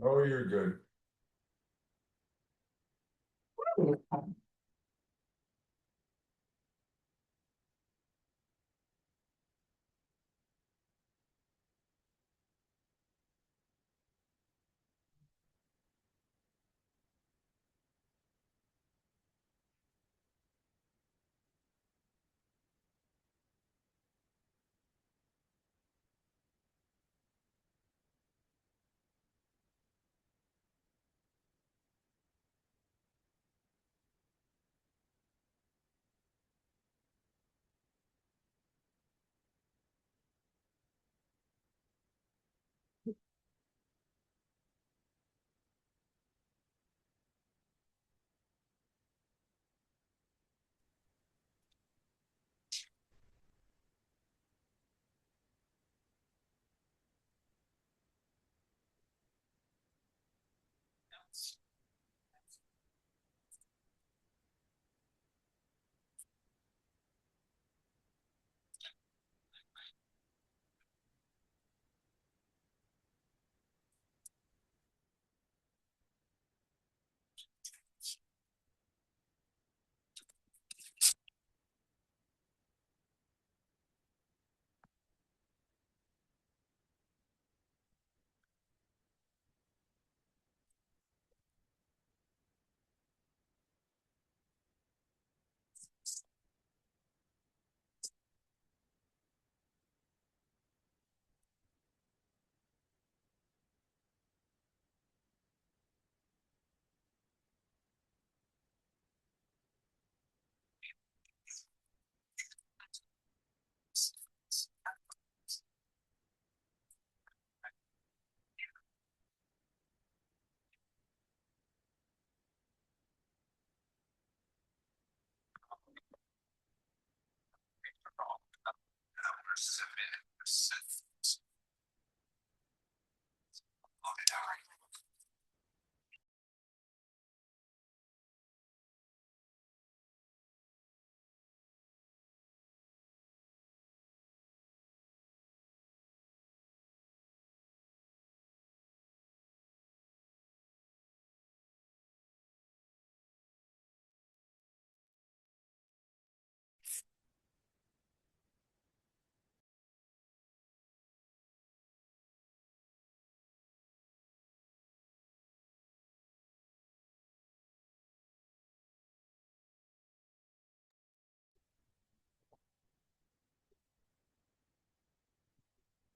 Oh, you're good.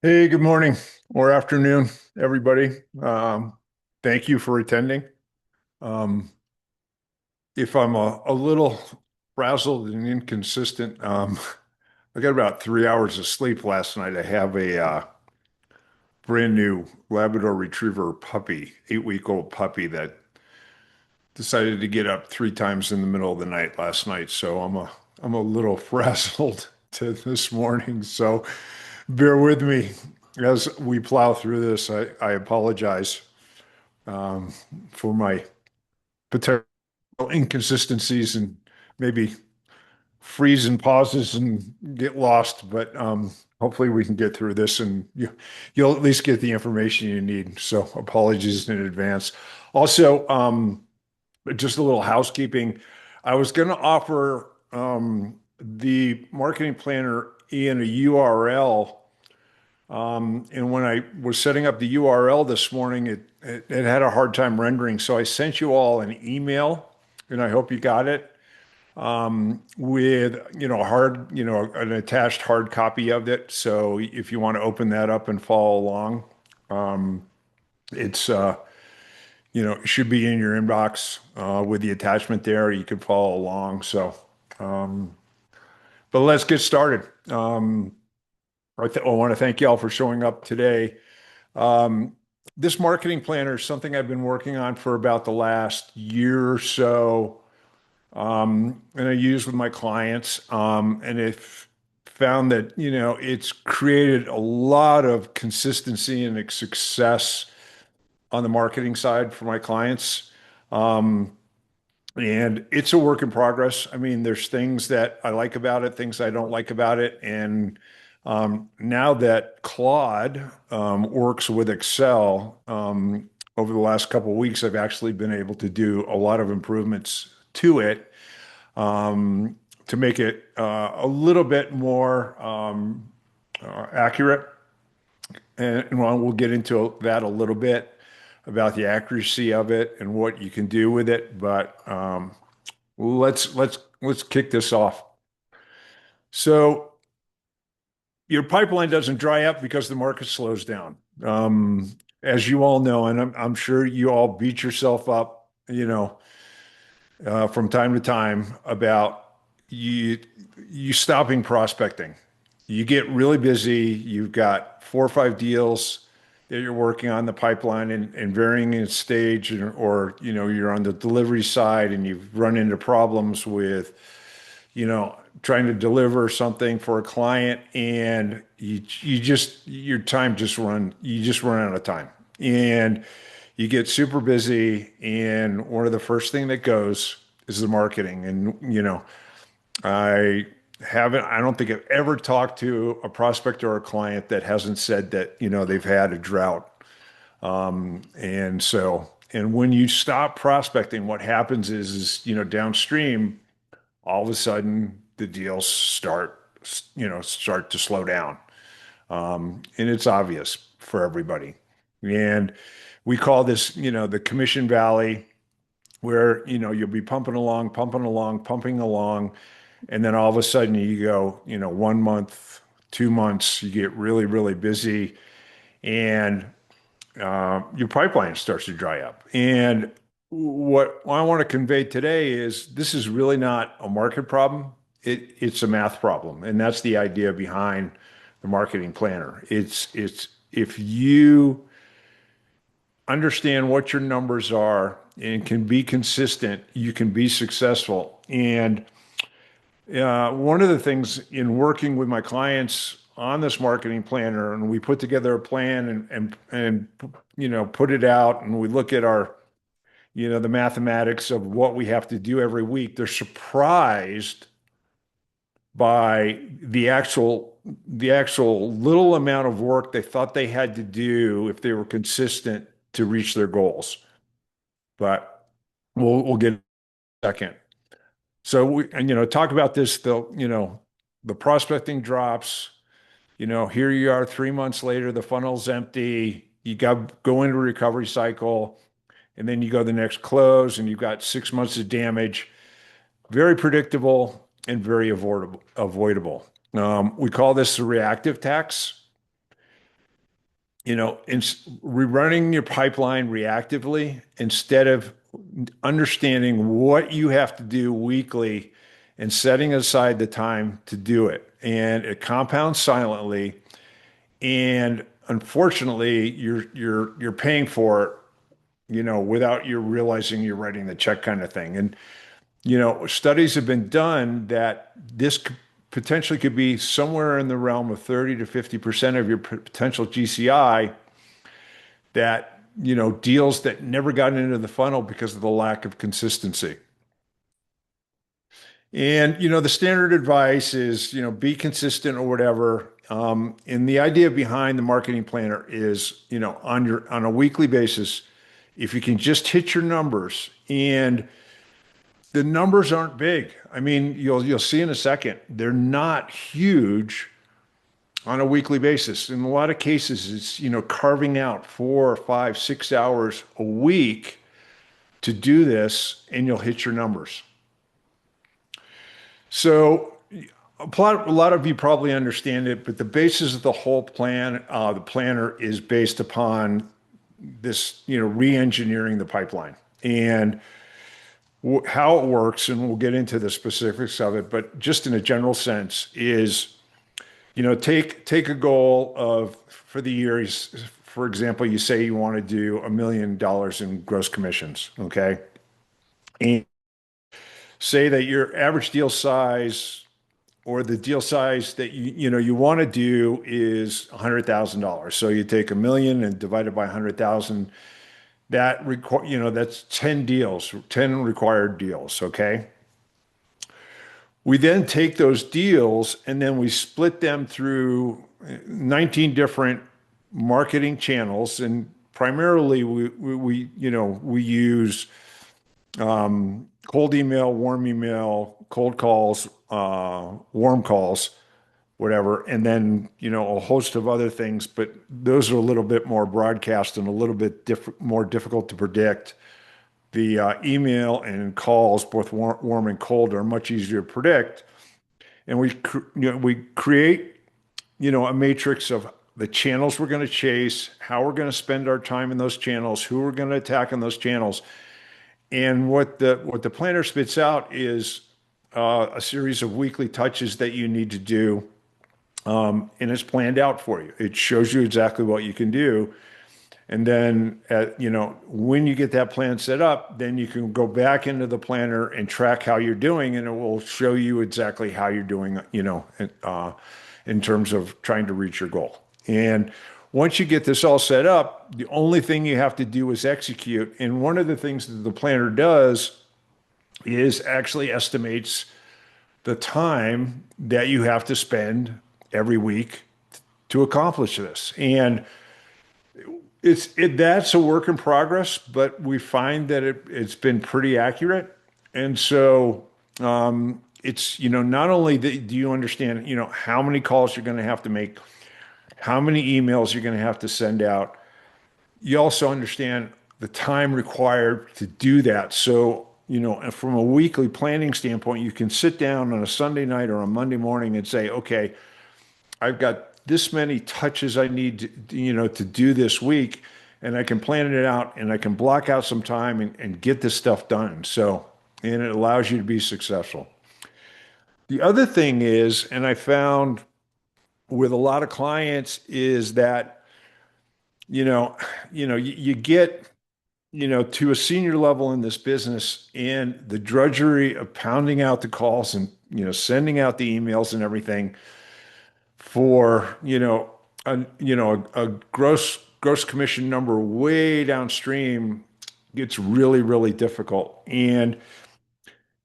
Hey, good morning or afternoon, everybody. Thank you for attending. Um, if I'm a little frazzled and inconsistent, I got about 3 hours of sleep last night. I have a brand new Labrador Retriever puppy, 8-week-old puppy that decided to get up 3 times in the middle of the night last night. So I'm a little frazzled to this morning. So bear with me as we plow through this. I apologize for my potential inconsistencies and maybe freeze and pauses and get lost, but hopefully we can get through this and you'll at least get the information you need. So apologies in advance. Also, just a little housekeeping. I was going to offer the marketing planner Ian a URL. And when I was setting up the URL this morning, it had a hard time rendering. So I sent you all an email, and I hope you got it with an attached hard copy of it. So if you want to open that up and follow along, it's it should be in your inbox with the attachment there. You can follow along. So, but let's get started. I want to thank you all for showing up today. Um, this marketing planner is something I've been working on for about the last year or so, and I use with my clients, and if found that it's created a lot of consistency and success on the marketing side for my clients. Um, and it's a work in progress. I mean, there's things that I like about it, things I don't like about it. And now that Claude works with Excel, over the last couple of weeks, I've actually been able to do a lot of improvements to it, um, to make it a little bit more accurate. And well, we'll get into that a little bit about the accuracy of it and what you can do with it. But let's kick this off. So your pipeline doesn't dry up because the market slows down. As you all know, and I'm sure you all beat yourself up, from time to time about you you stopping prospecting. You get really busy. You've got 4 or 5 deals that you're working on the pipeline and varying in stage, or you're on the delivery side and you've run into problems with trying to deliver something for a client, and you just your time just run you just run out of time, and you get super busy, and one of the first thing that goes is the marketing. And I I don't think I've ever talked to a prospect or a client that hasn't said that they've had a drought. And when you stop prospecting, what happens is downstream, all of a sudden the deals start to slow down. And it's obvious for everybody. And we call this, the commission valley, where, you'll be pumping along, pumping along, pumping along. And then all of a sudden you go, 1 month, 2 months, you get really, really busy, and your pipeline starts to dry up. And what I want to convey today is this is really not a market problem. It's a math problem. And that's the idea behind the marketing planner. It's if you understand what your numbers are and can be consistent, you can be successful. And one of the things in working with my clients on this marketing planner, and we put together a plan and put it out, and we look at our the mathematics of what we have to do every week. They're surprised by the actual little amount of work they thought they had to do if they were consistent to reach their goals. But we'll get in a second. So talk about this. The prospecting drops. Here you are 3 months later, the funnel's empty. You got go into a recovery cycle, and then you go the next close, and you've got 6 months of damage. Very predictable and very avoidable. We call this the reactive tax. In rerunning your pipeline reactively instead of understanding what you have to do weekly and setting aside the time to do it. And it compounds silently. And unfortunately, you're paying for it, without you realizing you're writing the check, kind of thing. And studies have been done that this potentially could be somewhere in the realm of 30 to 50% of your potential GCI, that, deals that never got into the funnel because of the lack of consistency. And, the standard advice is, be consistent or whatever. And the idea behind the marketing planner is, on a weekly basis, if you can just hit your numbers, and the numbers aren't big. I mean, you'll see in a second, they're not huge on a weekly basis. In a lot of cases, it's, carving out 4 or 5, 6 hours a week to do this, and you'll hit your numbers. So a lot of you probably understand it, but the basis of the whole plan, the planner, is based upon this, re-engineering the pipeline. And how it works, and we'll get into the specifics of it, but just in a general sense is, take a goal of for the year. For example, you say you want to do $1 million in gross commissions, okay? And say that your average deal size, or the deal size that you want to do, is $100,000. So you take 1 million and divide it by 100,000. That's 10 deals, 10 required deals. Okay. We then take those deals and then we split them through 19 different marketing channels. And primarily we use cold email, warm email, cold calls, warm calls, whatever, and then a host of other things. But those are a little bit more broadcast and a little bit more difficult to predict. The email and calls, both warm and cold, are much easier to predict. And we create a matrix of the channels we're going to chase, how we're going to spend our time in those channels, who we're going to attack in those channels. And what the planner spits out is a series of weekly touches that you need to do, and it's planned out for you. It shows you exactly what you can do. And then, when you get that plan set up, then you can go back into the planner and track how you're doing, and it will show you exactly how you're doing, in terms of trying to reach your goal. And once you get this all set up, the only thing you have to do is execute. And one of the things that the planner does is actually estimates the time that you have to spend every week to accomplish this. And that's a work in progress, but we find that it's been pretty accurate. And so it's not only do you understand how many calls you're going to have to make, how many emails you're going to have to send out, you also understand the time required to do that. So from a weekly planning standpoint, you can sit down on a Sunday night or a Monday morning and say, okay, I've got this many touches I need to do this week, and I can plan it out and I can block out some time and get this stuff done. So, and it allows you to be successful. The other thing is, and I found with a lot of clients, is that, you get, to a senior level in this business, and the drudgery of pounding out the calls and, sending out the emails and everything for a gross commission number way downstream gets really, really difficult. And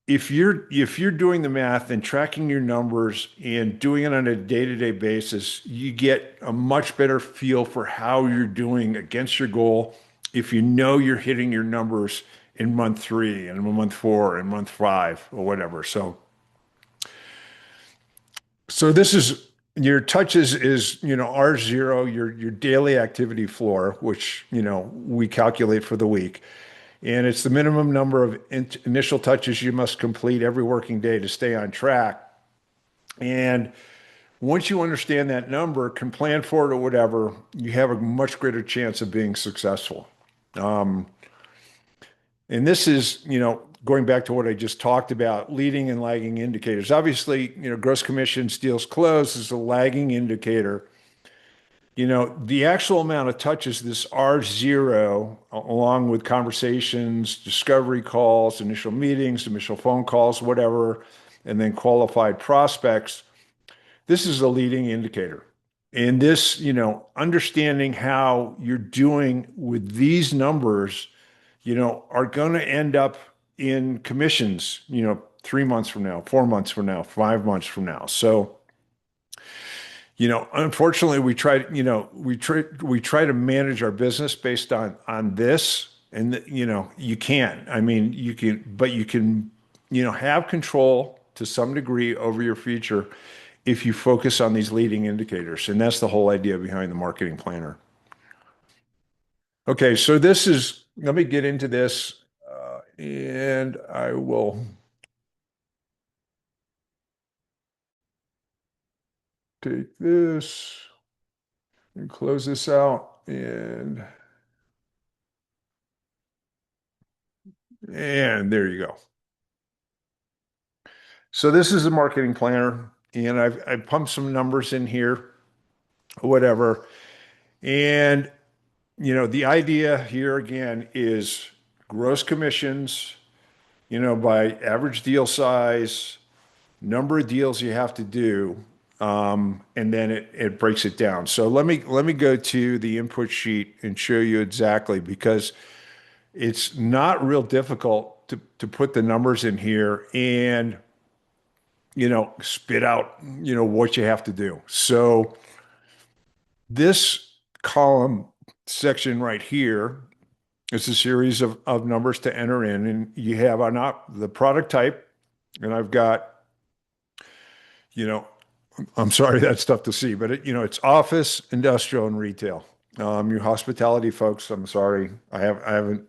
if you're doing the math and tracking your numbers and doing it on a day-to-day basis, you get a much better feel for how you're doing against your goal. If you know you're hitting your numbers in month 3 and month 4 and month 5 or whatever. So this is your touches is, R0, your daily activity floor, which, we calculate for the week. And it's the minimum number of initial touches you must complete every working day to stay on track. And once you understand that number, can plan for it or whatever, you have a much greater chance of being successful. And this is, going back to what I just talked about, leading and lagging indicators. Obviously, gross commissions, deals closed is a lagging indicator. The actual amount of touches, this R0, along with conversations, discovery calls, initial meetings, initial phone calls, whatever, and then qualified prospects, this is a leading indicator. And this, understanding how you're doing with these numbers, are going to end up in commissions, 3 months from now, 4 months from now, 5 months from now. So, unfortunately, we try to manage our business based on this, and you can. I mean, you can, but you can, have control to some degree over your future if you focus on these leading indicators, and that's the whole idea behind the marketing planner. Okay, so let me get into this, and I will take this and close this out, and there you go. So this is a marketing planner, and I pumped some numbers in here, whatever. And the idea here again is gross commissions, by average deal size, number of deals you have to do, and then it breaks it down. So let me go to the input sheet and show you exactly, because it's not real difficult to put the numbers in here and spit out, what you have to do. So this column section right here is a series of numbers to enter in, and you have on the product type, and I've got, you know, I'm sorry, that's tough to see, but it's office, industrial, and retail. Your hospitality folks, I'm sorry, I haven't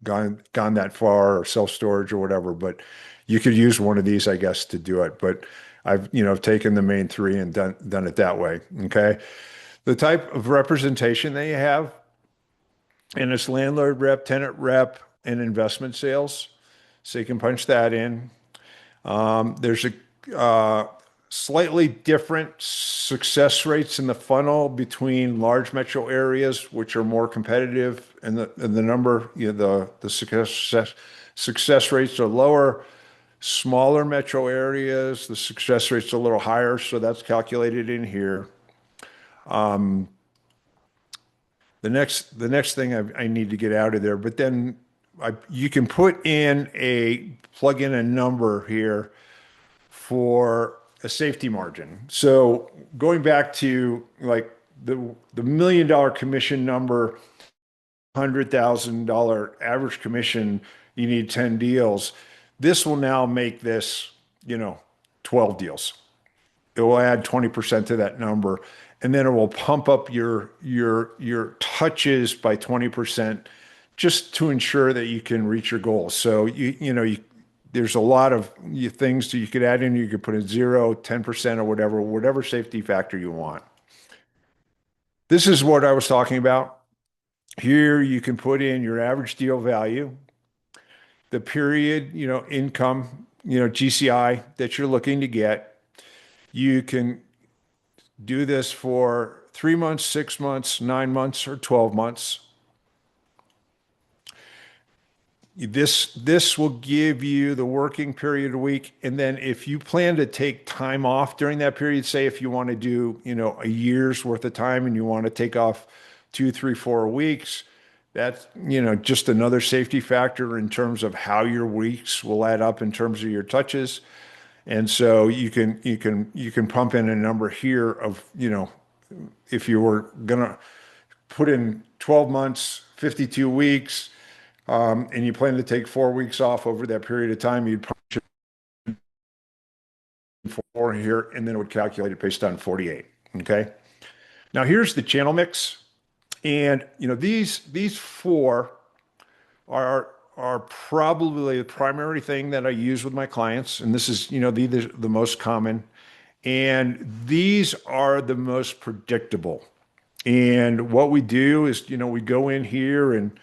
gone that far, or self-storage or whatever, but you could use one of these, I guess, to do it. But I've taken the main three and done it that way. Okay. The type of representation that you have, and it's landlord rep, tenant rep, and investment sales. So you can punch that in. There's a slightly different success rates in the funnel between large metro areas, which are more competitive, and the number, the success rates are lower. Smaller metro areas, the success rate's a little higher, so that's calculated in here. The next thing I need to get out of there, but then you can plug in a number here for a safety margin. So going back to like the $1 million commission number, $100,000 average commission, you need 10 deals. This will now make this, 12 deals. It will add 20% to that number, and then it will pump up your touches by 20% just to ensure that you can reach your goals. So there's a lot of things that you could add in. You could put in 0, 10% or whatever safety factor you want. This is what I was talking about. Here you can put in your average deal value, the period, income, GCI that you're looking to get. You can do this for 3 months, 6 months, 9 months, or 12 months. This will give you the working period a week. And then if you plan to take time off during that period, say if you want to do, a year's worth of time and you want to take off 2, 3, 4 weeks, that's, just another safety factor in terms of how your weeks will add up in terms of your touches. And so you can pump in a number here of, if you were gonna put in 12 months, 52 weeks, and you plan to take 4 weeks off over that period of time, you'd punch in four here, and then it would calculate it based on 48. Okay. Now here's the channel mix. And these four are probably the primary thing that I use with my clients. And this is, these are the most common. And these are the most predictable. And what we do is, we go in here and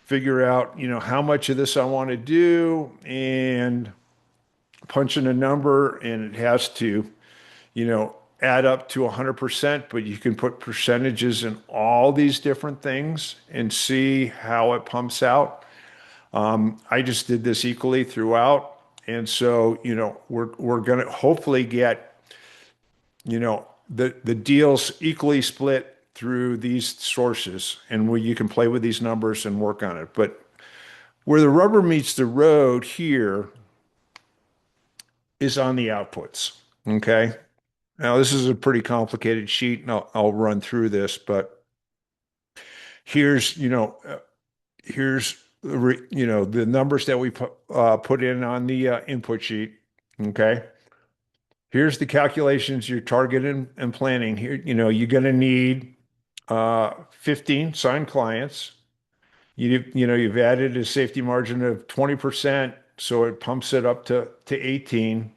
figure out, how much of this I want to do and punch in a number, and it has to, add up to 100%, but you can put percentages in all these different things and see how it pumps out. I just did this equally throughout. And so, we're going to hopefully get, the deals equally split through these sources, and where you can play with these numbers and work on it. But where the rubber meets the road here is on the outputs. Okay. Now, this is a pretty complicated sheet, and I'll run through this, but here's, the numbers that we put in on the input sheet. Okay. Here's the calculations you're targeting and planning. Here, you're going to need 15 signed clients. You've added a safety margin of 20%, so it pumps it up to 18.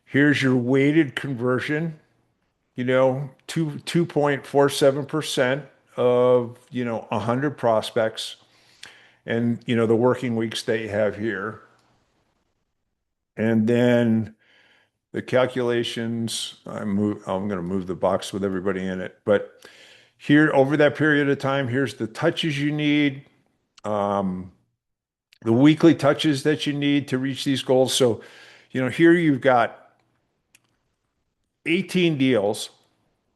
Here's your weighted conversion, 2.47% of, 100 prospects, and, the working weeks that you have here. And then the calculations, I'm going to move the box with everybody in it. But here, over that period of time, here's the touches you need, the weekly touches that you need to reach these goals. So, here you've got 18 deals,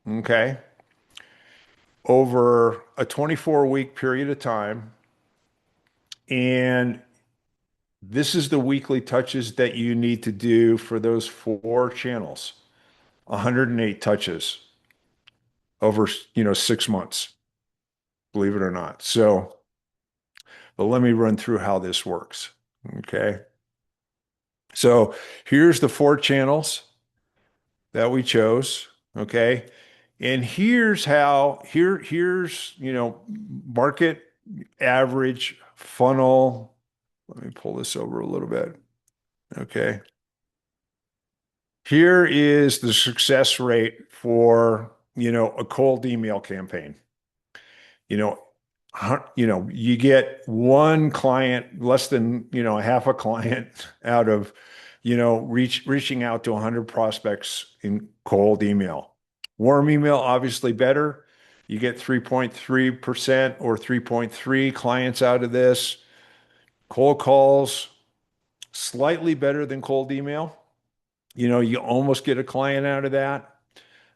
okay, over a 24-week period of time. And this is the weekly touches that you need to do for those four channels, 108 touches over, 6 months. believe it or not. So, but let me run through how this works. Okay. So here's the four channels that we chose. Okay. And here's, market average funnel. Let me pull this over a little bit. Okay. Here is the success rate for, a cold email campaign. You know, you get one client, less than, a half a client out of, reaching out to 100 prospects in cold email. Warm email, obviously better. You get 3.3% or 3.3 clients out of this. Cold calls, slightly better than cold email. You almost get a client out of that.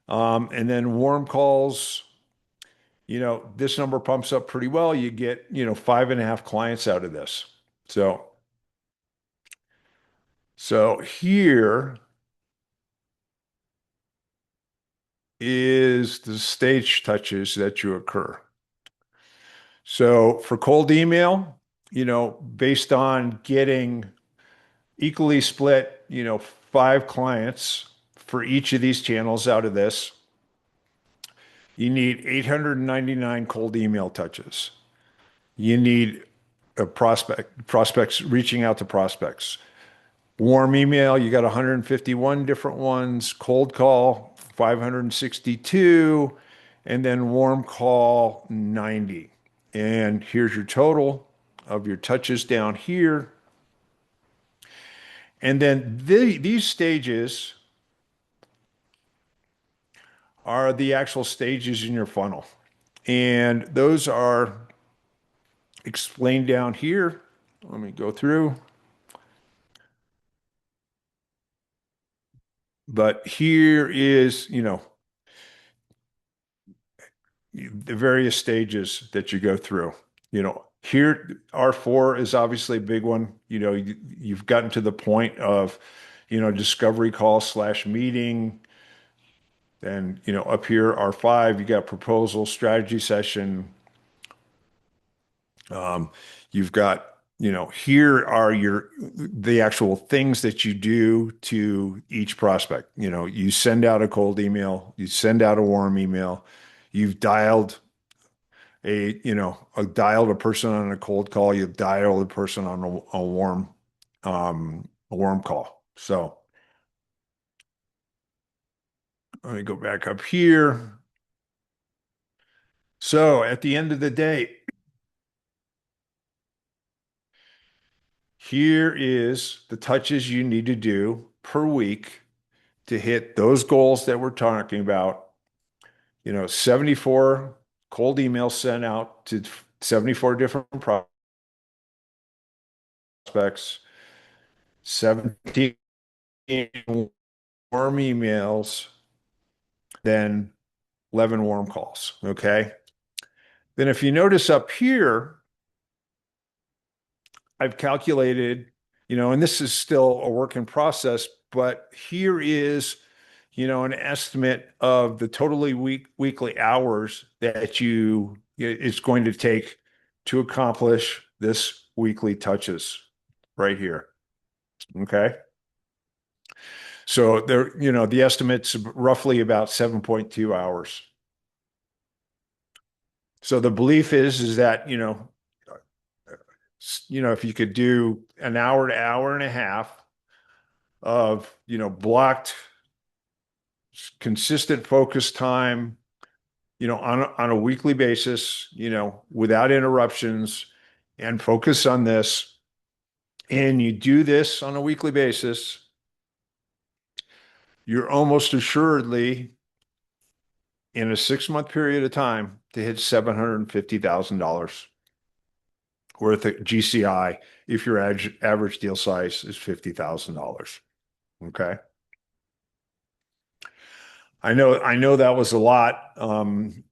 And then warm calls, this number pumps up pretty well. You get, 5.5 clients out of this. So here is the stage touches that you occur. So for cold email, based on getting equally split, 5 clients for each of these channels out of this, you need 899 cold email touches. You need a prospects reaching out to prospects. Warm email, you got 151 different ones. Cold call, 562, and then warm call, 90. And here's your total of your touches down here. And then these stages are the actual stages in your funnel. And those are explained down here. Let me go through. But here is, the various stages that you go through. Here, R4 is obviously a big one. You've gotten to the point of, discovery call / meeting. Then, up here, R5, you got proposal, strategy session. You've got, here are the actual things that you do to each prospect. You send out a cold email, you send out a warm email, you've dialed a person on a cold call, you've dialed a person on a warm call. So let me go back up here. So at the end of the day, here is the touches you need to do per week to hit those goals that we're talking about. 74 cold emails sent out to 74 different prospects, 17 warm emails, then 11 warm calls. Okay. Then if you notice up here, I've calculated, and this is still a work in process, but here is, an estimate of the totally weekly hours that it's going to take to accomplish this weekly touches right here. Okay. So there, the estimate's roughly about 7.2 hours. So the belief is that, if you could do an hour to hour and a half of, blocked, consistent focus time, on a weekly basis, without interruptions, and focus on this, and you do this on a weekly basis, you're almost assuredly in a 6-month period of time to hit $750,000 worth of GCI if your average deal size is $50,000. Okay. I know that was a lot.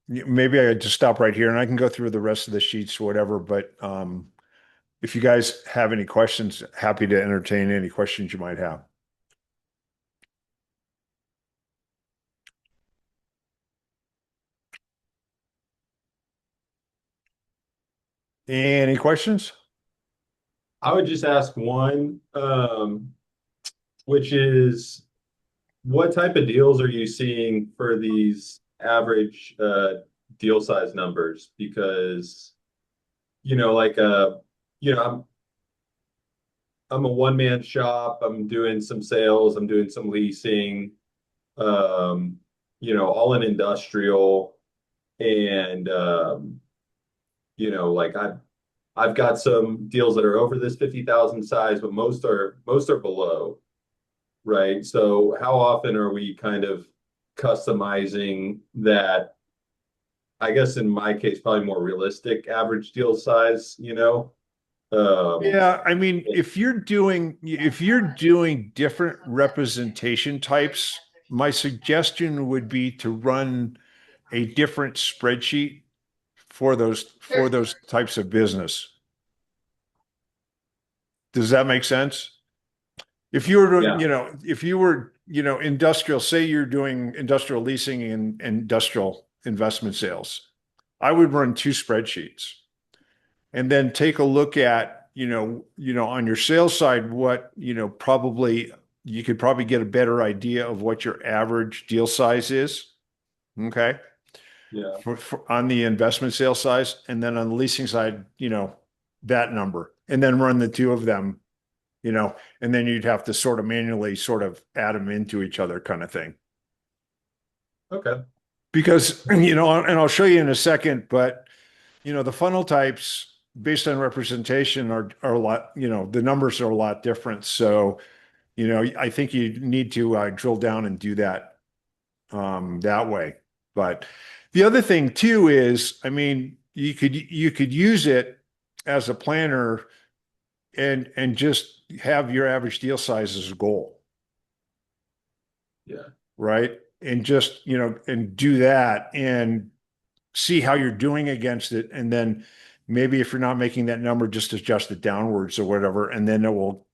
Maybe I just stop right here and I can go through the rest of the sheets or whatever, but if you guys have any questions, happy to entertain any questions you might have. Any questions? I would just ask one, which is what type of deals are you seeing for these average deal size numbers? Because, you know, like you know, I'm a one man shop. I'm doing some sales. I'm doing some leasing. Um, all in industrial, and like I've got some deals that are over this 50,000 size, but most are below, right? So how often are we kind of customizing that? I guess in my case, probably more realistic average deal size, Um, Yeah, I mean, if you're doing different representation types, my suggestion would be to run a different spreadsheet for those types of business. Does that make sense? If you were to, yeah, if you were, industrial, say you're doing industrial leasing and industrial investment sales, I would run two spreadsheets and then take a look at, on your sales side, what, probably you could probably get a better idea of what your average deal size is. Okay. yeah. On the investment sales size, and then on the leasing side, that number, and then run the two of them, and then you'd have to sort of manually sort of add them into each other kind of thing. Okay. Because, and I'll show you in a second, but, the funnel types based on representation are a lot, the numbers are a lot different. So, I think you need to drill down and do that that way. But the other thing too is, I mean, you could use it as a planner and just have your average deal size as a goal, Yeah. right? And just, and do that and see how you're doing against it. And then maybe if you're not making that number, just adjust it downwards or whatever. And then it will,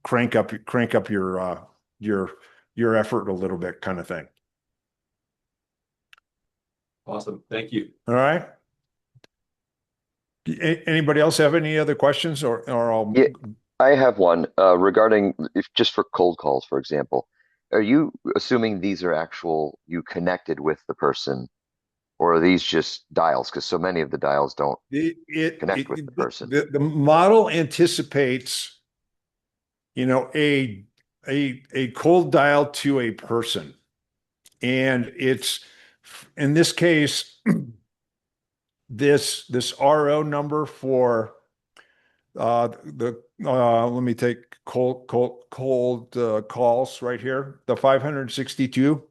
crank up your your effort a little bit kind of thing. Awesome. Thank you. All right. Anybody else have any other questions or I'll Yeah, I have one regarding if just for cold calls, for example. Are you assuming these are actual you connected with the person, or are these just dials? Because so many of the dials don't connect with the person. the model anticipates, a cold dial to a person. And it's in this case, this RO number for the let me take cold calls right here, the 562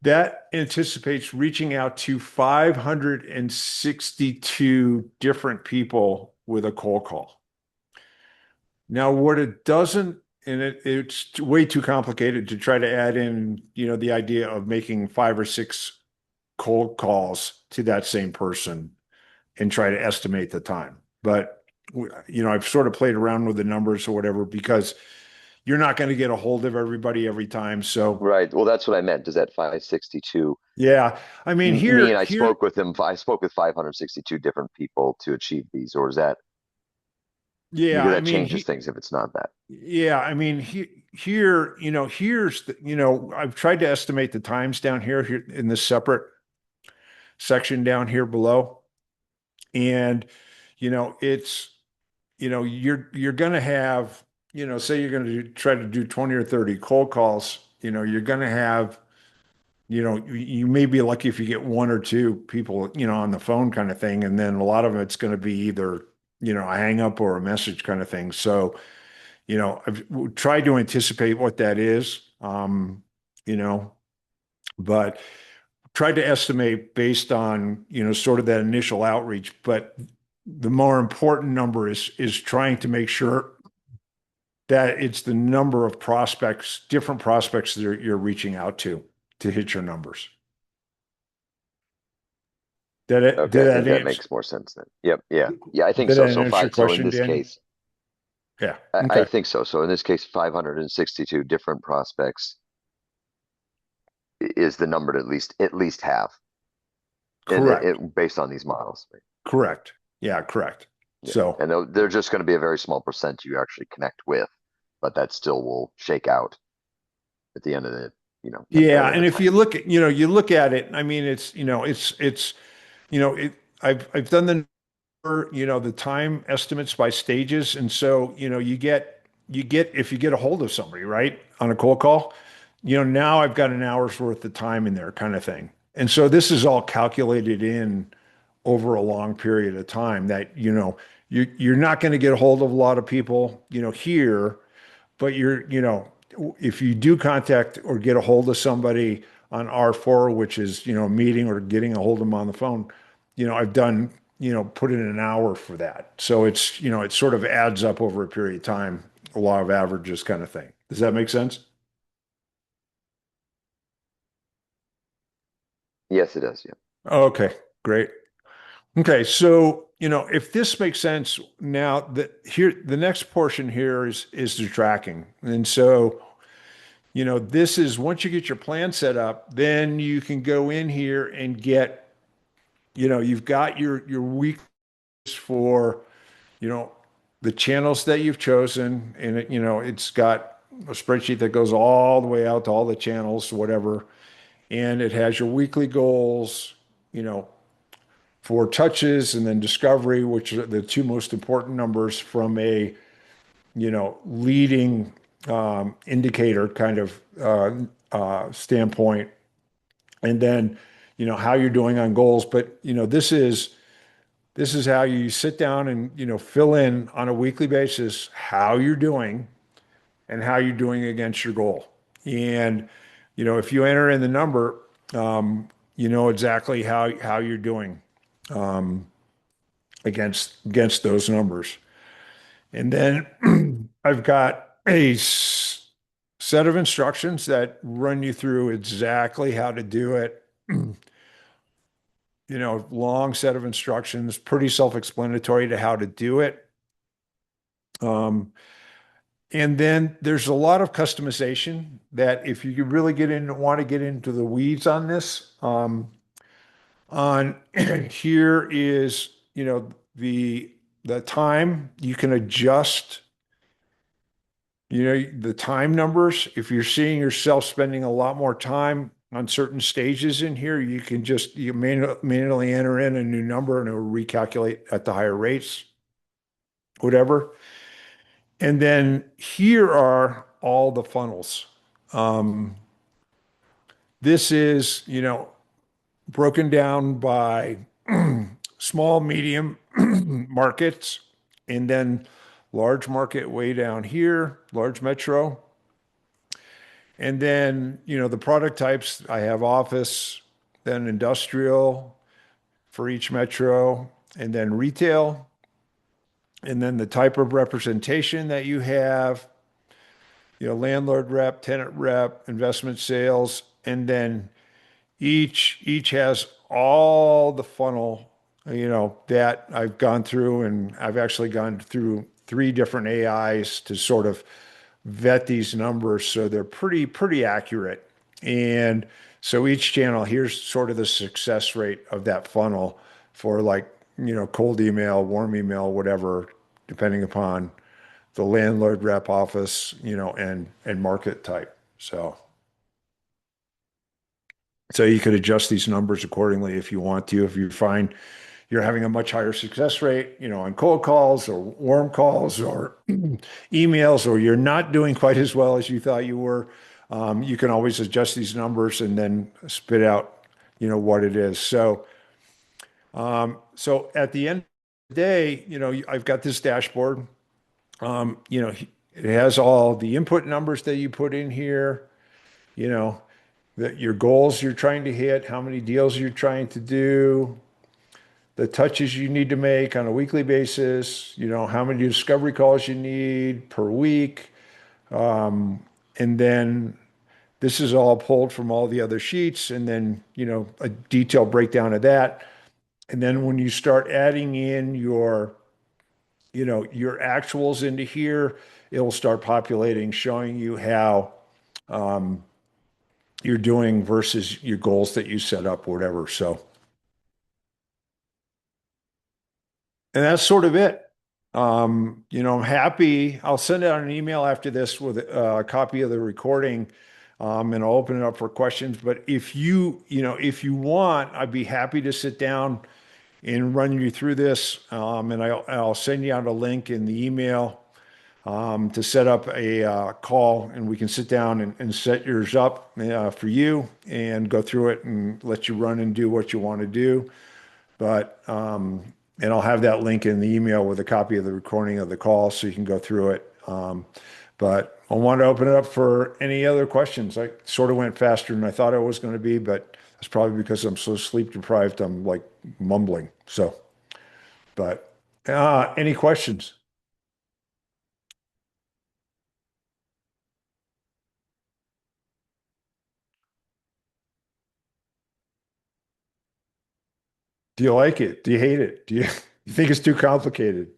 that anticipates reaching out to 562 different people with a cold call. Now, what it doesn't, and it's way too complicated to try to add in, the idea of making five or six cold calls to that same person and try to estimate the time. But, I've sort of played around with the numbers or whatever because you're not going to get a hold of everybody every time. So, Right. Well, that's what I meant. Does that 562 yeah, I mean, mean I here, spoke with them? I spoke with 562 different people to achieve these, or is that yeah, because I that mean, changes things if it's not that? yeah, I mean, here, here's the, I've tried to estimate the times down here in this separate section down here below. And, it's, you're going to have, say you're going to try to do 20 or 30 cold calls, you're going to have, you may be lucky if you get one or two people, on the phone kind of thing. And then a lot of it's going to be either, a hang up or a message kind of thing. So, I've tried to anticipate what that is, you know, but tried to estimate based on, sort of that initial outreach. But the more important number is trying to make sure that it's the number of prospects, different prospects that you're reaching out to hit your numbers. Okay, Did I that think that answer makes more sense then. Yep, yeah, yeah, I think did so. that So answer your five. So in question, this Daniel? case, Yeah. I Okay. think so. So in this case, 562 different prospects is the number to at least have, and Correct. based on these models. Correct. Yeah, correct. Yeah. So, And they're just going to be a very small percent you actually connect with, but that still will shake out at the end of the, at the yeah, end of the and if time. you look at, you look at it, I mean, it's, I've done the time estimates by stages. And so, if you get a hold of somebody, right, on a cold call, now I've got an hour's worth of time in there kind of thing. And so this is all calculated in over a long period of time that, you're not going to get a hold of a lot of people, here, but if you do contact or get a hold of somebody on R4, which is, a meeting or getting a hold of them on the phone, I've done, put in an hour for that. So it's, it sort of adds up over a period of time, a law of averages kind of thing. Does that make sense? Yes, it does. Yeah. Okay, great. Okay, so, if this makes sense, now the next portion here is the tracking. And so, this is once you get your plan set up, then you can go in here and get, you've got your weeks for, you know, the channels that you've chosen, and it's got a spreadsheet that goes all the way out to all the channels, whatever, and it has your weekly goals, you know, for touches and then discovery, which are the two most important numbers from a, leading indicator kind of standpoint, and then how you're doing on goals. But this is how you sit down and fill in on a weekly basis how you're doing and how you're doing against your goal. And if you enter in the number, you know exactly how you're doing against those numbers. And then I've got a set of instructions that run you through exactly how to do it. Long set of instructions, pretty self-explanatory to how to do it. Um, and then there's a lot of customization that if you could really want to get into the weeds on this, on here is, the time you can adjust, the time numbers. If you're seeing yourself spending a lot more time on certain stages in here, you can just manually enter in a new number and it will recalculate at the higher rates, whatever. And then here are all the funnels. Um, this is, broken down by small, medium markets, and then large market way down here, large metro. And then, the product types, I have office, then industrial for each metro, and then retail, and then the type of representation that you have, landlord rep, tenant rep, investment sales, and then each has all the funnel, that I've gone through, and I've actually gone through three different AIs to sort of vet these numbers so they're pretty accurate. And so each channel, here's sort of the success rate of that funnel for like, cold email, warm email, whatever, depending upon the landlord rep office, and market type. So you could adjust these numbers accordingly if you want to. If you find you're having a much higher success rate, on cold calls or warm calls or emails, or you're not doing quite as well as you thought you were, you can always adjust these numbers and then spit out, what it is. So at the end of the day, I've got this dashboard. It has all the input numbers that you put in here, you know, that your goals you're trying to hit, how many deals you're trying to do, the touches you need to make on a weekly basis, how many discovery calls you need per week. And then this is all pulled from all the other sheets, and then, a detailed breakdown of that. And then when you start adding in your actuals into here, it'll start populating, showing you how you're doing versus your goals that you set up, whatever. So, and that's sort of it. I'm happy. I'll send out an email after this with a copy of the recording, and I'll open it up for questions. But if you want, I'd be happy to sit down and run you through this. And I'll send you out a link in the email, to set up a call, and we can sit down and set yours up for you and go through it and let you run and do what you want to do. But and I'll have that link in the email with a copy of the recording of the call so you can go through it. But I want to open it up for any other questions. I sort of went faster than I thought I was going to be, but that's probably because I'm so sleep deprived. I'm like mumbling. So, but any questions? Do you like it? Do you hate it? Do you, you think it's too complicated?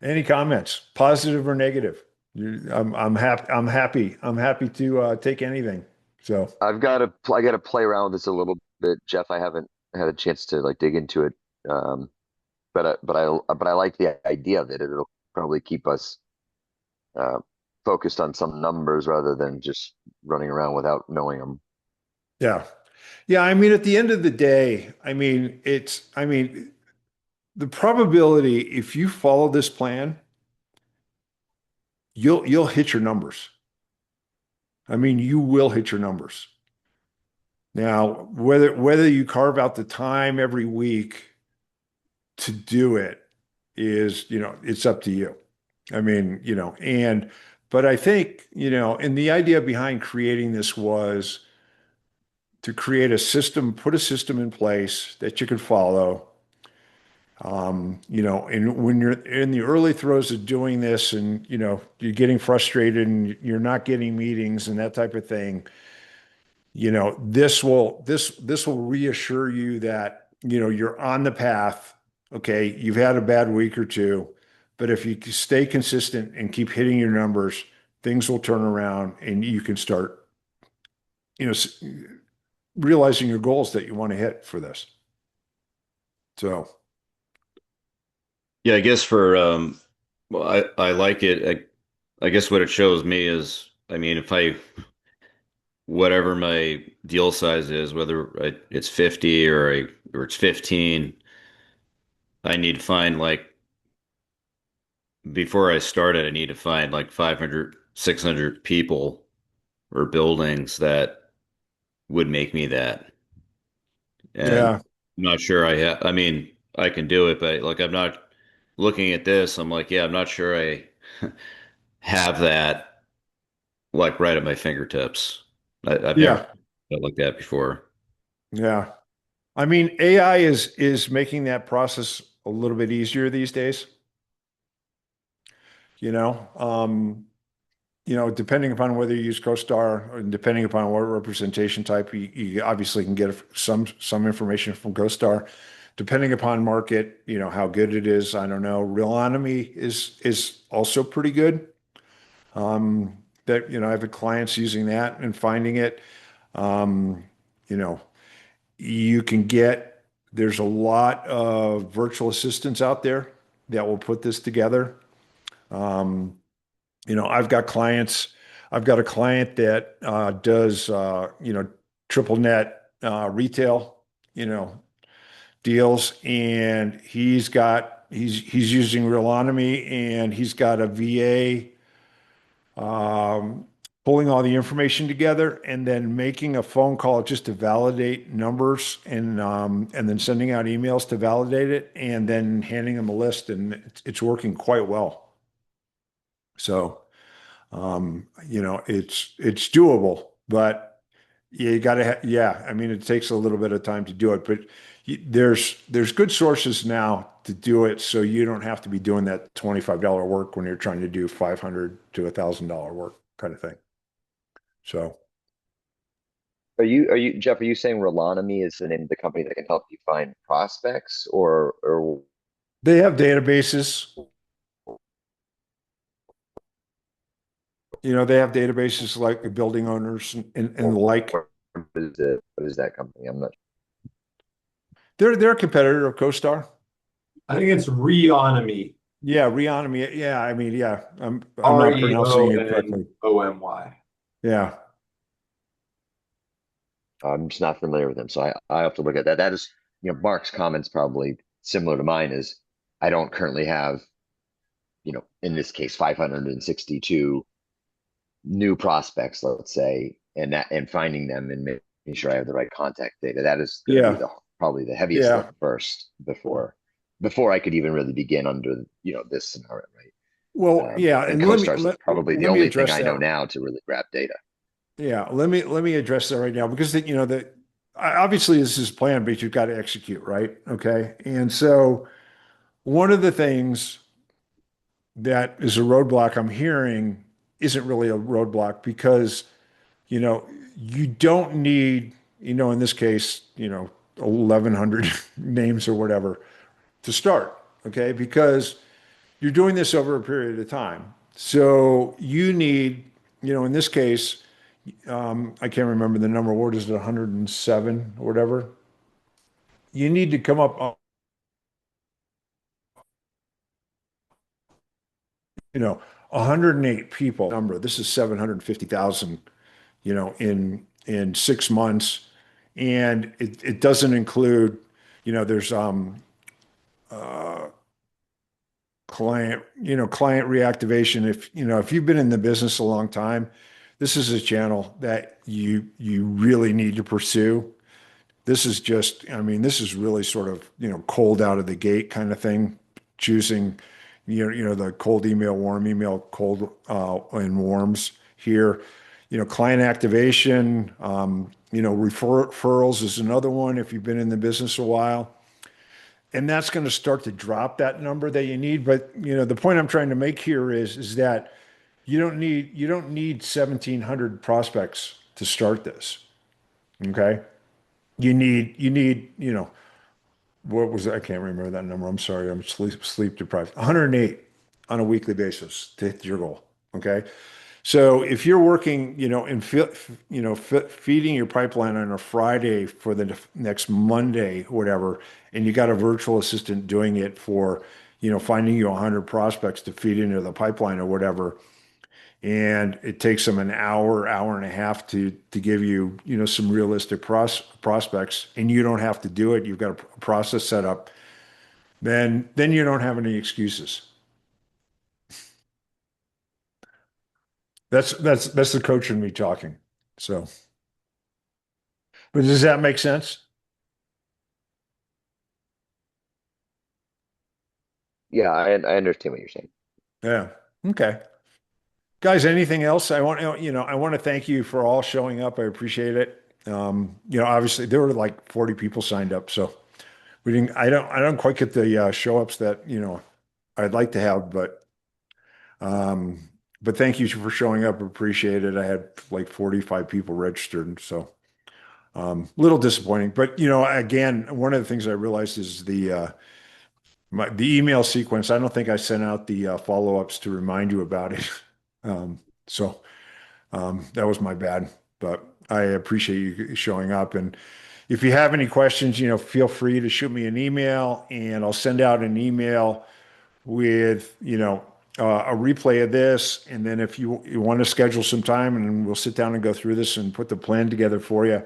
Any comments, positive or negative? I'm happy. I'm happy. I'm happy to take anything. So I got to play around with this a little bit, Jeff. I haven't had a chance to like dig into it. Um, but I like the idea of it. It'll probably keep us uh, focused on some numbers rather than just running around without knowing them. yeah, yeah. I mean, at the end of the day, I mean, the probability if you follow this plan, you'll hit your numbers. I mean, you will hit your numbers. Now, whether you carve out the time every week to do it is, it's up to you. I mean, but I think, and the idea behind creating this was to create a system, put a system in place that you could follow. And when you're in the early throes of doing this and, you're getting frustrated and you're not getting meetings and that type of thing, this will reassure you that, you're on the path. Okay. You've had a bad week or two, but if you stay consistent and keep hitting your numbers, things will turn around and you can start, you know, realizing your goals that you want to hit for this. So, Yeah, I guess well, I like it. I guess what it shows me is, I mean, if I whatever my deal size is, whether it's 50 or it's 15, I need to find like before I start it, I need to find like 500, 600 people or buildings that would make me that. And yeah, I'm not sure I mean, I can do it, but like I'm not looking at this, I'm like, yeah, I'm not sure I have that like right at my fingertips. I've never yeah, felt like that before. yeah. I mean, AI is making that process a little bit easier these days, you know. Depending upon whether you use CoStar and depending upon what representation type, you obviously can get some information from CoStar. Depending upon market, how good it is, I don't know. Realonomy is also pretty good. That I've had clients using that and finding it. Um, you know, you can get there's a lot of virtual assistants out there that will put this together. Um, I've got clients. I've got a client that does triple net retail, you know, deals, and he's using Realonomy, and he's got a VA pulling all the information together and then making a phone call just to validate numbers and then sending out emails to validate it and then handing them a list, and it's working quite well. So. It's doable, but you got to, yeah, I mean, it takes a little bit of time to do it, but there's good sources now to do it. So you don't have to be doing that $25 work when you're trying to do 500 to $1,000 work kind of thing. So Are you, Jeff, are you saying Relonomy is the name of the company that can help you find prospects or they have databases, they have databases like building owners and the like. what is what is that company? I'm not They're a competitor of CoStar. I think it's Reonomy, Yeah, Reonomy. Yeah, I mean, yeah, I'm not pronouncing it correctly. Reonomy. Yeah, I'm just not familiar with them, so I have to look at that. That is, Mark's comments probably similar to mine is I don't currently have, in this case, 562 new prospects, let's say, and finding them and making sure I have the right contact data. That is going to be yeah, the probably the heaviest yeah. lift first before I could even really begin under, this scenario, right? Well, yeah, And and CoStar is probably the let me only thing address I know that. now to really grab data. Yeah, let me address that right now because obviously this is planned, but you've got to execute, right? Okay, and so one of the things that is a roadblock I'm hearing isn't really a roadblock because you know you don't need in this case 1,100 names or whatever to start, okay? Because you're doing this over a period of time. So you need, in this case, I can't remember the number. What is it, 107 or whatever? You need to come up, 108 people number. This is 750,000, in 6 months, and it doesn't include, there's client reactivation. If you've been in the business a long time, this is a channel that you really need to pursue. I mean, this is really sort of, cold out of the gate kind of thing, choosing, the cold email, warm email, cold and warms here. Client activation, referrals is another one if you've been in the business a while. And that's going to start to drop that number that you need. But, the point I'm trying to make here is that you don't need 1,700 prospects to start this. Okay. You need, what was that? I can't remember that number. I'm sorry. I'm sleep deprived. 108 on a weekly basis to hit your goal. Okay. So if you're working, and feeding your pipeline on a Friday for the next Monday, whatever, and you got a virtual assistant doing it for, finding you 100 prospects to feed into the pipeline or whatever, and it takes them an hour, hour and a half to give you, some realistic prospects, and you don't have to do it. You've got a process set up. Then you don't have any excuses. That's the coach in me talking. So, but does that make sense? Yeah, I understand what you're saying. Yeah. Okay. Guys, anything else? I want to thank you for all showing up. I appreciate it. Obviously there were like 40 people signed up, so I don't quite get the show ups that, I'd like to have, but thank you for showing up. Appreciate it. I had like 45 people registered, so little disappointing. But again, one of the things I realized is the email sequence. I don't think I sent out the follow-ups to remind you about it. So that was my bad, but I appreciate you showing up. And if you have any questions, feel free to shoot me an email, and I'll send out an email with, a replay of this. And then if you want to schedule some time, and we'll sit down and go through this and put the plan together for you,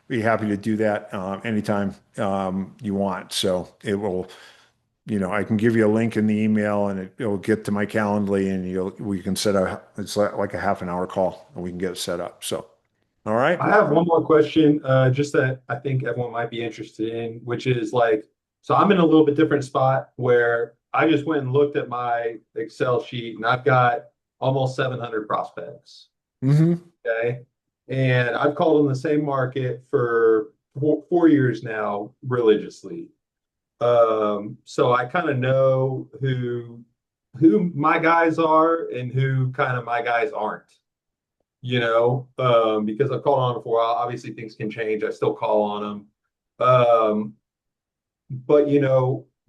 be happy to do that anytime you want. So it will, I can give you a link in the email, and it'll get to my Calendly, and we can it's like a half an hour call, and we can get it set up. So, all right. I have one more question, just that I think everyone might be interested in, which is like, so I'm in a little bit different spot where I just went and looked at my Excel sheet and I've got almost 700 prospects. Hmm. Okay. And I've called on the same market for 4 years now religiously. So I kind of know who my guys are and who kind of my guys aren't, because I've called on them for a while. Obviously, things can change. I still call on them. But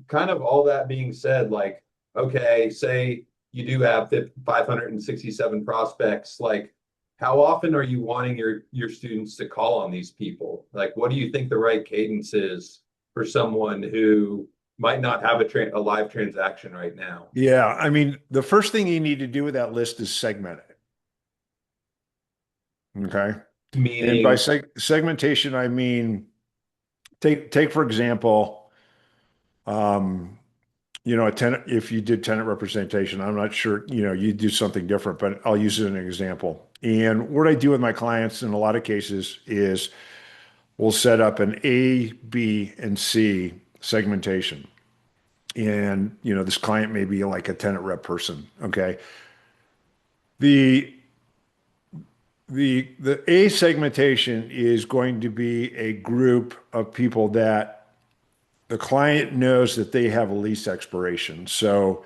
kind of all that being said, like, okay, say you do have 567 prospects, like how often are you wanting your students to call on these people? Like, what do you think the right cadence is for someone who might not have a live transaction right now? Yeah, I mean, the first thing you need to do with that list is segment it. Okay. And by Meaning, segmentation, I mean take for example, um, a tenant, if you did tenant representation, I'm not sure, you do something different, but I'll use it as an example. And what I do with my clients in a lot of cases is we'll set up an A, B, and C segmentation. And, this client may be like a tenant rep person. Okay. The the A segmentation is going to be a group of people that the client knows that they have a lease expiration. So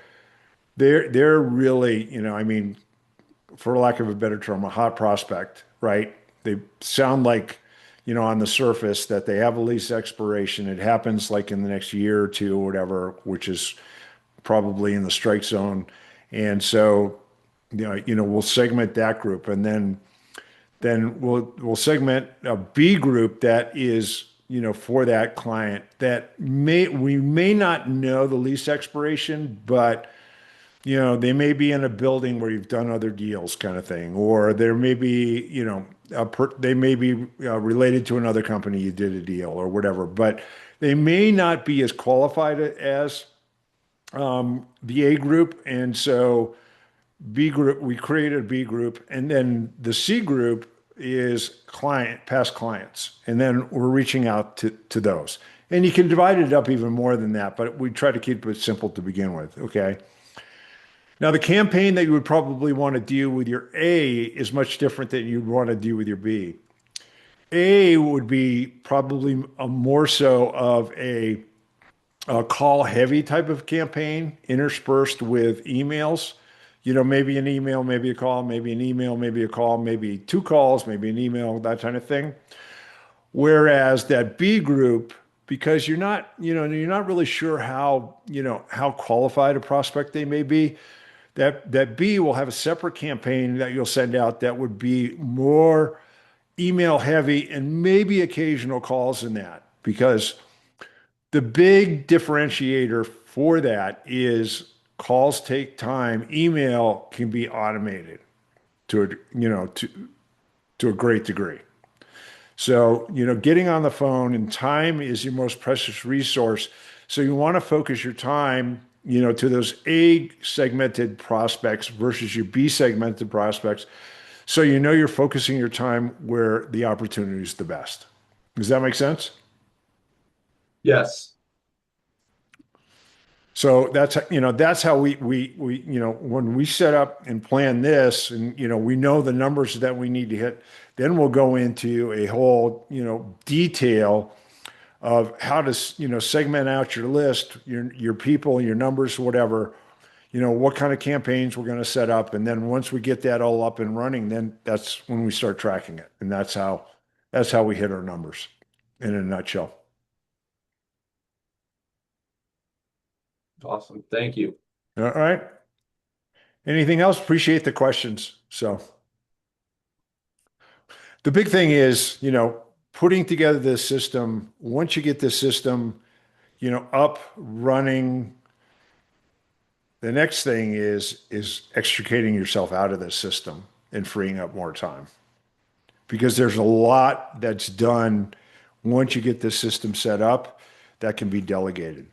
they're really, I mean, for lack of a better term, a hot prospect, right? They sound like, on the surface that they have a lease expiration. It happens like in the next year or two or whatever, which is probably in the strike zone. And so, we'll segment that group, and then we'll segment a B group that is, for that client that we may not know the lease expiration, but they may be in a building where you've done other deals kind of thing, or there may be, they may be related to another company you did a deal or whatever, but they may not be as qualified as the A group. And so B group, we created a B group, and then the C group is past clients. And then we're reaching out to those. And you can divide it up even more than that, but we try to keep it simple to begin with. Okay. Now, the campaign that you would probably want to do with your A is much different than you'd want to do with your B. A would be probably a more so of a call heavy type of campaign interspersed with emails. Maybe an email, maybe a call, maybe an email, maybe a call, maybe two calls, maybe an email, that kind of thing. Whereas that B group, because you're not really sure how qualified a prospect they may be, that B will have a separate campaign that you'll send out that would be more email heavy and maybe occasional calls in that. Because the big differentiator for that is calls take time. Email can be automated to to a great degree. So, getting on the phone and time is your most precious resource. So you want to focus your time, to those A segmented prospects versus your B segmented prospects. So you're focusing your time where the opportunity is the best. Does that make sense? yes. So that's how we when we set up and plan this, and we know the numbers that we need to hit, then we'll go into a whole detail of how to segment out your list, your people, your numbers, whatever, what kind of campaigns we're going to set up, and then once we get that all up and running, then that's when we start tracking it, and that's how we hit our numbers in a nutshell. Awesome. Thank you. All right. Anything else? Appreciate the questions. So the big thing is, putting together this system. Once you get this system, up running, the next thing is extricating yourself out of this system and freeing up more time. Because there's a lot that's done once you get this system set up that can be delegated.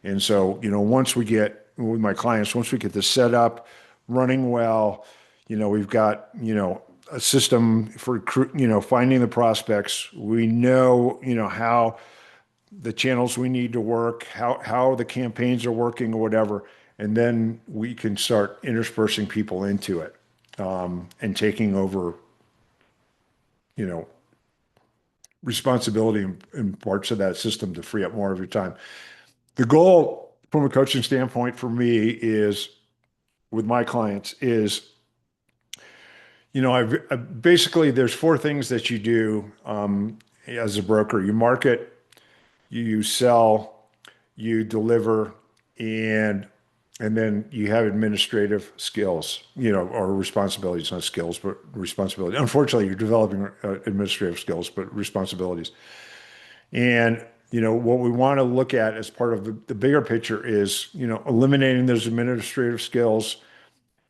And so, once we get with my clients, once we get this set up, running well, we've got, a system for, finding the prospects. We know, how the channels we need to work, how the campaigns are working or whatever. And then we can start interspersing people into it, and taking over, you know, responsibility in parts of that system to free up more of your time. The goal from a coaching standpoint for me is with my clients is, basically there's four things that you do as a broker. You market, you sell, you deliver, and then you have administrative skills, or responsibilities, not skills, but responsibility. Unfortunately, you're developing administrative skills, but responsibilities. And What we want to look at as part of the bigger picture is, eliminating those administrative skills,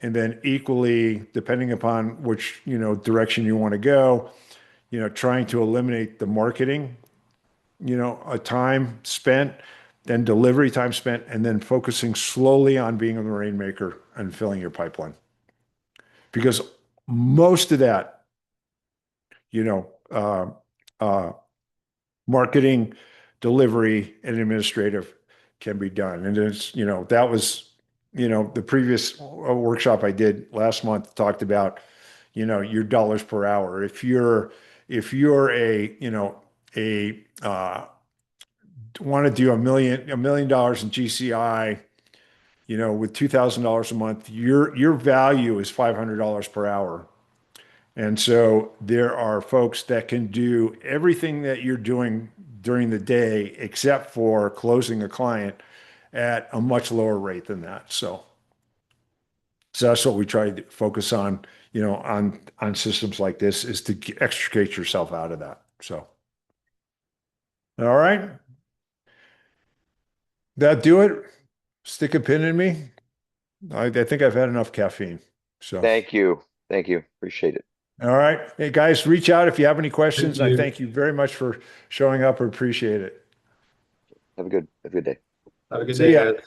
and then equally, depending upon which, direction you want to go, trying to eliminate the marketing, a time spent, then delivery time spent, and then focusing slowly on being a rainmaker and filling your pipeline. Because most of that, you know, uh, uh, marketing, delivery, and administrative can be done. And it's, that was, the previous workshop I did last month talked about, your dollars per hour. If you're want to do $1 million in GCI, with $2,000 a month, your value is $500 per hour. And so there are folks that can do everything that you're doing during the day except for closing a client at a much lower rate than that. So that's what we try to focus on, on systems like this, is to extricate yourself out of that. So, all right, that do it. Stick a pin in me. I think I've had enough caffeine. So, Thank you. Thank you. Appreciate it. all right. Hey guys, reach out if you have any Thank questions. I you. thank you very much for showing up. I appreciate it. Have a good day. Have a good See day, ya. guys.